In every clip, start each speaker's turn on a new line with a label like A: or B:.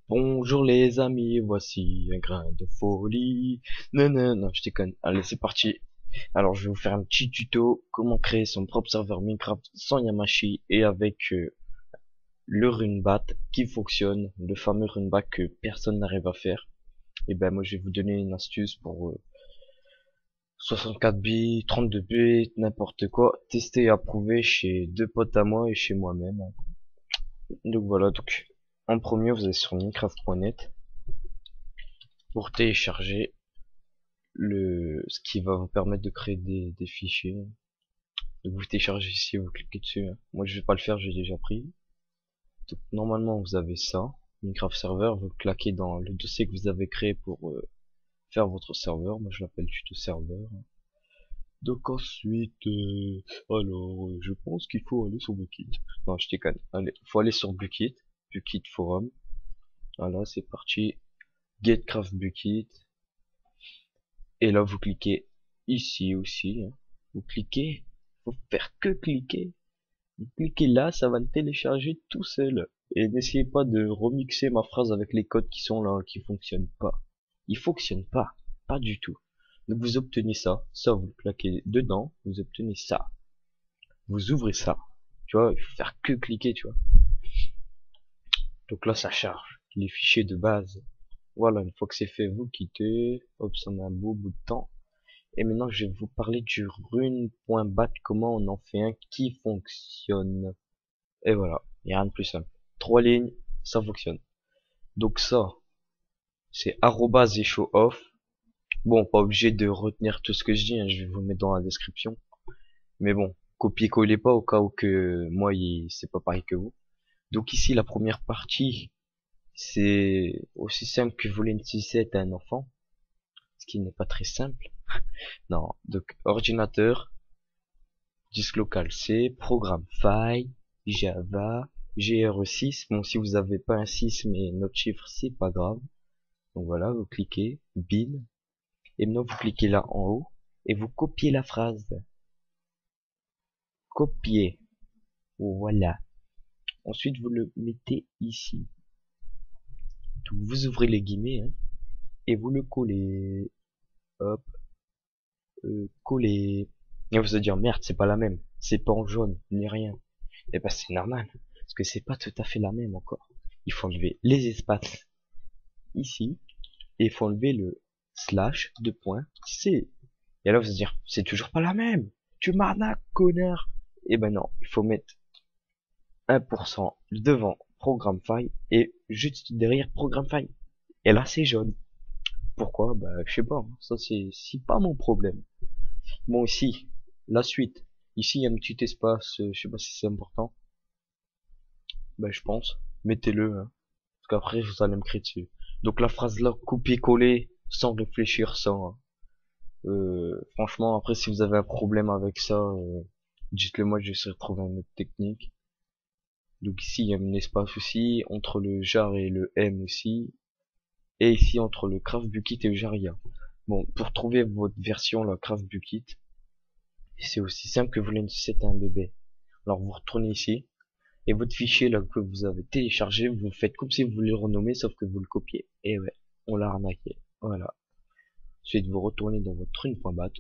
A: Bonjour les amis, voici un grain de folie. Non, non, non, je déconne. Allez, c'est parti. Alors, je vais vous faire un petit tuto comment créer son propre serveur Minecraft sans Yamashi et avec le Runbat qui fonctionne, le fameux Runbat que personne n'arrive à faire. Et ben, moi, je vais vous donner une astuce pour 64 bits, 32 bits, n'importe quoi. Tester et approuver chez deux potes à moi et chez moi-même. Donc voilà, donc en premier, vous allez sur minecraft.net pour télécharger ce qui va vous permettre de créer des fichiers. Donc vous téléchargez ici, vous cliquez dessus, hein. Moi je vais pas le faire, j'ai déjà pris. Donc normalement vous avez ça, Minecraft Server, vous claquez dans le dossier que vous avez créé pour faire votre serveur. Moi je l'appelle tuto serveur. Donc ensuite, je pense qu'il faut aller sur Bukkit. Non, je déconne. Allez, faut aller sur Bukkit, Bukkit Forum. Voilà, c'est parti. Getcraft Bukkit. Et là vous cliquez ici aussi, hein. Vous cliquez, faut faire que cliquer. Vous cliquez là, ça va le télécharger tout seul. Et n'essayez pas de remixer ma phrase avec les codes qui sont là, qui fonctionnent pas. Ils fonctionnent pas, pas du tout. Donc vous obtenez ça vous le claquez dedans, vous obtenez ça. Vous ouvrez ça. Tu vois, il faut faire que cliquer, tu vois. Donc là ça charge les fichiers de base. Voilà, une fois que c'est fait, vous quittez. Hop, ça met un beau bout de temps. Et maintenant, je vais vous parler du rune.bat, comment on en fait un qui fonctionne. Et voilà, il n'y a rien de plus simple. Trois lignes, ça fonctionne. Donc ça, c'est arrobase et show off. Bon, pas obligé de retenir tout ce que je dis, hein, je vais vous mettre dans la description. Mais bon, copiez-collez pas au cas où que moi, c'est pas pareil que vous. Donc ici, la première partie, c'est aussi simple que voler une sucette à un enfant, ce qui n'est pas très simple. Non, donc ordinateur, disque local C, programme file, Java, GR6. Bon, si vous avez pas un 6 mais notre chiffre, c'est pas grave. Donc voilà, vous cliquez, bin, et maintenant vous cliquez là en haut, et vous copiez la phrase. Copier. Voilà. Ensuite, vous le mettez ici. Donc vous ouvrez les guillemets, hein, et vous le collez. Hop, coller. Et vous allez dire, merde, c'est pas la même. C'est pas en jaune, ni rien. Et ben c'est normal, parce que c'est pas tout à fait la même encore. Il faut enlever les espaces ici, et il faut enlever le slash de point C. Et là vous allez dire, c'est toujours pas la même. Tu m'arnaques, connard. Et ben non, il faut mettre 1% devant programme file et juste derrière programme file. Et là c'est jaune. Pourquoi? Bah je sais pas, hein. Ça c'est pas mon problème. Bon ici, la suite. Ici il y a un petit espace, je sais pas si c'est important. Bah je pense. Mettez-le, hein. Parce qu'après vous allez me crier dessus. Donc la phrase là, copier-coller, sans réfléchir, sans. Franchement, après si vous avez un problème avec ça, dites-le moi, j'essaierai de trouver une autre technique. Donc ici il y a un espace aussi, entre le jar et le M aussi. Et ici entre le Craft Bukkit et le Jaria. Bon, pour trouver votre version, la Craft Bukkit, c'est aussi simple que vous lancez un bébé. Alors vous retournez ici, et votre fichier là que vous avez téléchargé, vous faites comme si vous voulez le renommer, sauf que vous le copiez. Et ouais, on l'a arnaqué. Voilà. Ensuite, vous retournez dans votre rune.bat.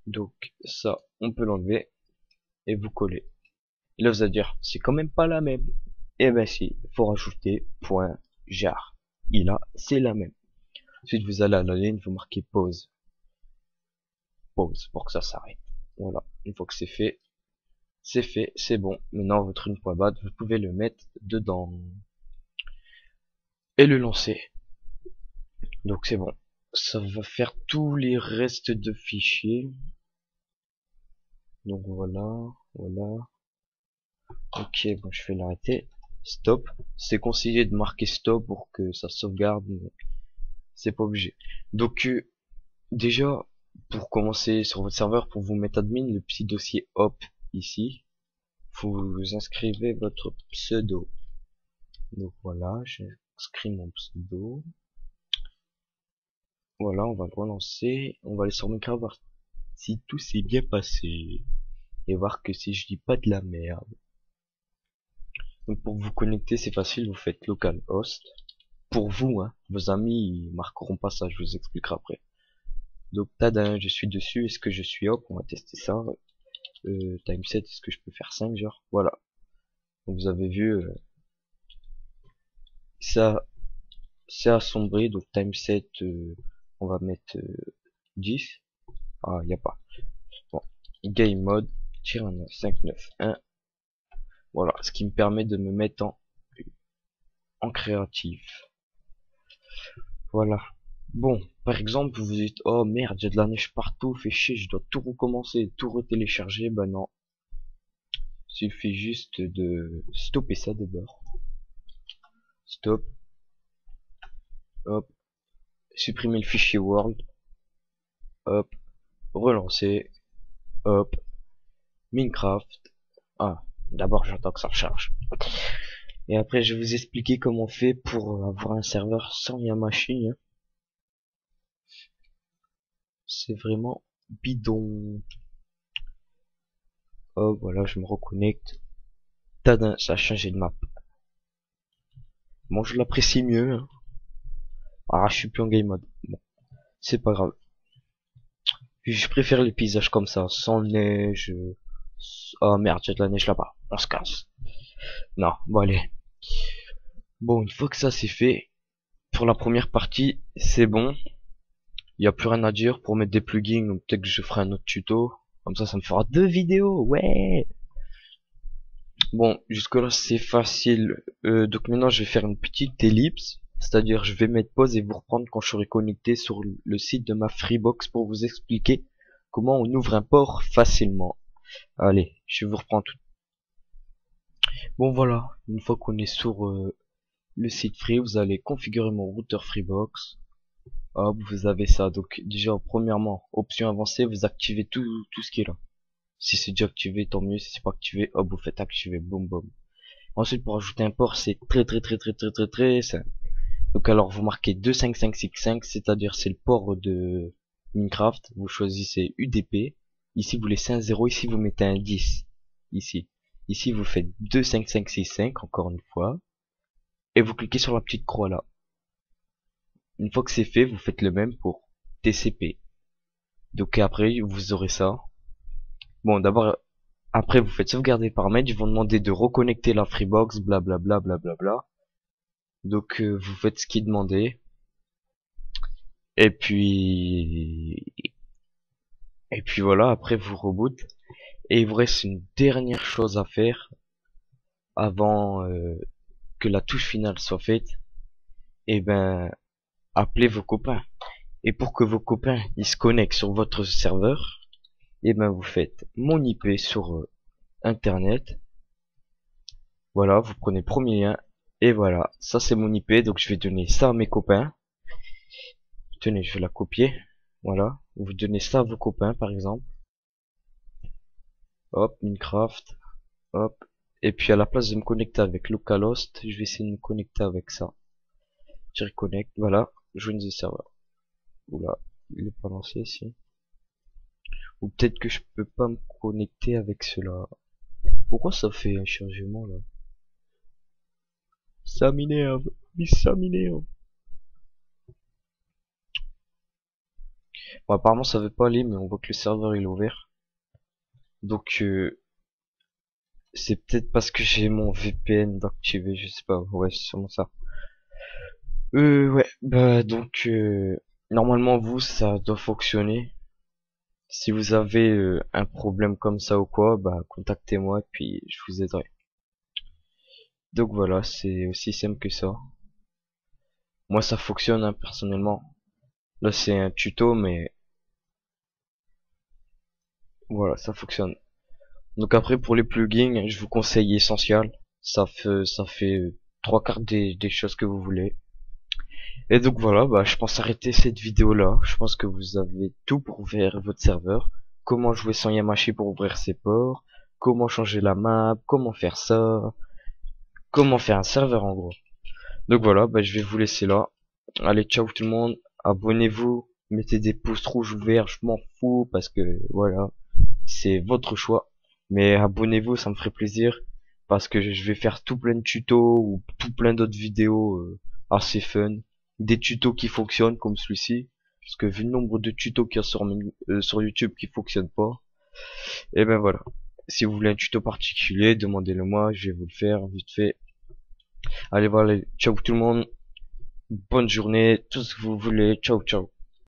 A: Donc ça, on peut l'enlever et vous coller. Et là, vous allez dire, c'est quand même pas la même. Et ben si, faut rajouter point jar. Et là, c'est la même. Ensuite, vous allez à la ligne, vous marquez pause. Pause pour que ça s'arrête. Voilà. Une fois que c'est fait, c'est bon. Maintenant, votre rune.bat, vous pouvez le mettre dedans et le lancer. Donc c'est bon. Ça va faire tous les restes de fichiers. Donc voilà, voilà. Ok, bon, je vais l'arrêter. Stop. C'est conseillé de marquer stop pour que ça sauvegarde, mais c'est pas obligé. Donc déjà, pour commencer sur votre serveur, pour vous mettre admin, le petit dossier hop ici, vous inscrivez votre pseudo. Donc voilà, j'inscris mon pseudo. Voilà, on va le relancer. On va aller sur Minecraft voir si tout s'est bien passé. Et voir que si je dis pas de la merde. Donc pour vous connecter, c'est facile, vous faites localhost. Pour vous, hein, vos amis, ils marqueront pas ça, je vous expliquerai après. Donc tada, je suis dessus, est-ce que je suis hop, on va tester ça. Time set, est-ce que je peux faire 5 genre? Voilà. Donc vous avez vu, ça c'est assombri, donc time set, on va mettre 10. Ah, y a pas. Bon, game mode, tire un 591. Voilà, ce qui me permet de me mettre en créatif. Voilà. Bon, par exemple, vous dites, oh merde, j'ai de la neige partout, fait chier, je dois tout recommencer, tout retélécharger. Ben non. Il suffit juste de stopper ça d'abord. Stop. Hop. Supprimer le fichier World. Hop. Relancer. Hop. Minecraft. Ah, d'abord j'attends que ça recharge. Et après je vais vous expliquer comment on fait pour avoir un serveur sans Yamashi. Hein. C'est vraiment bidon. Oh voilà, je me reconnecte. Tadin, ça a changé de map. Bon, je l'apprécie mieux. Hein. Ah, je suis plus en game mode. Bon, c'est pas grave. Je préfère les paysages comme ça, sans neige. Oh merde, il y a de la neige là-bas. On se casse. Non, bon allez. Bon, une fois que ça c'est fait, pour la première partie, c'est bon. Il n'y a plus rien à dire pour mettre des plugins, donc peut-être que je ferai un autre tuto. Comme ça me fera 2 vidéos, ouais. Bon, jusque là c'est facile. Donc maintenant je vais faire une petite ellipse. C'est-à-dire je vais mettre pause et vous reprendre quand je serai connecté sur le site de ma Freebox pour vous expliquer comment on ouvre un port facilement. Allez, je vous reprends tout. Bon voilà, une fois qu'on est sur le site Free, vous allez configurer mon routeur Freebox. Hop, vous avez ça. Donc déjà, premièrement, option avancée, vous activez tout ce qui est là. Si c'est déjà activé, tant mieux. Si c'est pas activé, hop, vous faites activer, boum boum. Ensuite, pour ajouter un port, c'est très simple. Donc alors, vous marquez 25565, c'est-à-dire c'est le port de Minecraft. Vous choisissez UDP. Ici, vous laissez un 0. Ici, vous mettez un 10. Ici, vous faites 25565, encore une fois. Et vous cliquez sur la petite croix là. Une fois que c'est fait, vous faites le même pour TCP. Donc après, vous aurez ça. Bon, d'abord, après, vous faites sauvegarder les paramètres. Ils vont demander de reconnecter la Freebox, blablabla, blablabla. Donc, vous faites ce qui est demandé. Et puis, voilà. Après, vous reboot. Et il vous reste une dernière chose à faire avant que la touche finale soit faite. Et ben, appelez vos copains. Et pour que vos copains ils se connectent sur votre serveur, et ben vous faites mon IP sur internet. Voilà, vous prenez le premier lien et voilà, ça c'est mon IP, donc je vais donner ça à mes copains. Tenez, je vais la copier. Voilà, vous donnez ça à vos copains par exemple. Hop, Minecraft, hop. Et puis à la place de me connecter avec localhost, je vais essayer de me connecter avec ça. Je reconnecte, voilà, join the server. Oula, il est pas lancé ici. Ou peut-être que je peux pas me connecter avec cela. Pourquoi ça fait un chargement là? Ça m'énerve, oui ça m'énerve. Bon, apparemment ça veut pas aller, mais on voit que le serveur il est ouvert. Donc c'est peut-être parce que j'ai mon VPN d'activer, je sais pas. Ouais, c'est sûrement ça. Ouais, bah donc normalement vous ça doit fonctionner. Si vous avez un problème comme ça ou quoi, bah contactez-moi et puis je vous aiderai. Donc voilà, c'est aussi simple que ça. Moi ça fonctionne hein, personnellement. Là c'est un tuto mais voilà, ça fonctionne. Donc après pour les plugins, je vous conseille Essential. Ça fait trois quarts des choses que vous voulez. Et donc voilà, bah je pense arrêter cette vidéo là. Je pense que vous avez tout pour ouvrir votre serveur. Comment jouer sans Yamashi pour ouvrir ses ports. Comment changer la map. Comment faire ça. Comment faire un serveur en gros. Donc voilà, bah je vais vous laisser là. Allez, ciao tout le monde. Abonnez-vous. Mettez des pouces rouges ou verts. Je m'en fous parce que voilà. C'est votre choix. Mais abonnez-vous, ça me ferait plaisir. parce que je vais faire tout plein de tutos ou tout plein d'autres vidéos assez fun, des tutos qui fonctionnent comme celui-ci, parce que vu le nombre de tutos qu'il y a sur YouTube qui fonctionnent pas, et ben voilà. Si vous voulez un tuto particulier, demandez-le moi, je vais vous le faire vite fait. Allez voilà, ciao tout le monde, bonne journée, tout ce que vous voulez, ciao ciao.